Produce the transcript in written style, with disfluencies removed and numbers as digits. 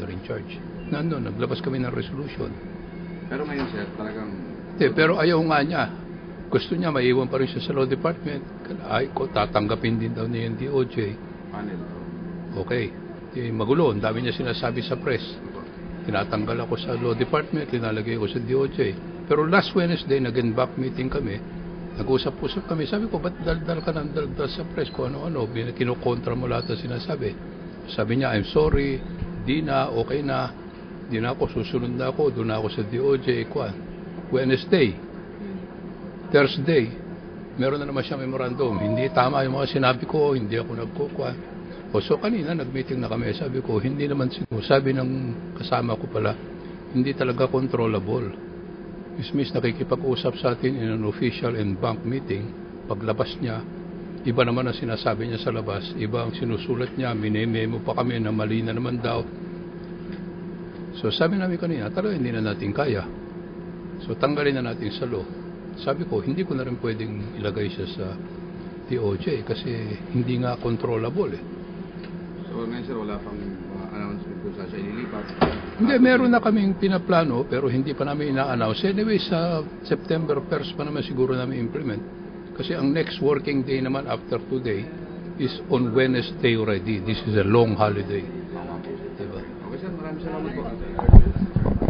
officer in charge. Nandun, naglabas kami ng resolution. Pero ngayon, sir, talagang... Pero ayaw nga niya. Gusto niya, maiwan pa rin siya sa law department. Ay ko, tatanggapin din daw niya yung DOJ. Panel. Okay. Magulo, ang dami niya sinasabi sa press. Tinatanggal ako sa law department, linalagay ko sa DOJ. Pero last Wednesday, nag-back meeting kami. Nag-usap-usap kami. Sabi ko, ba't daldal ka ng daldal sa press ko? Ano-ano, kinukontra mo lahat na sinasabi. Sabi niya, I'm sorry, di na, okay na. Di na ako, susunod na ako, doon na ako sa DOJ. Wednesday, Thursday, meron na naman siyang memorandum. Hindi tama yung mga sinabi ko, hindi ako nagkukuha. So kanina, nag-meeting na kami. Sabi ko, hindi naman siguro. Sabi ng kasama ko pala, hindi talaga controllable. Miss nakikipag-usap sa atin in an official and bank meeting. Paglabas niya, iba naman ang sinasabi niya sa labas, iba ang sinusulat niya, minememo pa kami na mali na naman daw. So sabi namin kanina, talaga hindi na natin kaya. So tanggalin na natin sa law. Sabi ko, hindi ko na rin pwedeng ilagay siya sa DOJ kasi hindi nga controllable eh. So ngayon, sir, wala pang announcement kung saan siya ililipat? Hindi, meron na kaming pinaplano pero hindi pa namin ina-announce. Anyway, sa September 1st pa naman siguro namin implement. Kasi ang next working day naman after today is on Wednesday already. This is a long holiday. Diba? Okay, sir. Maraming salamat po.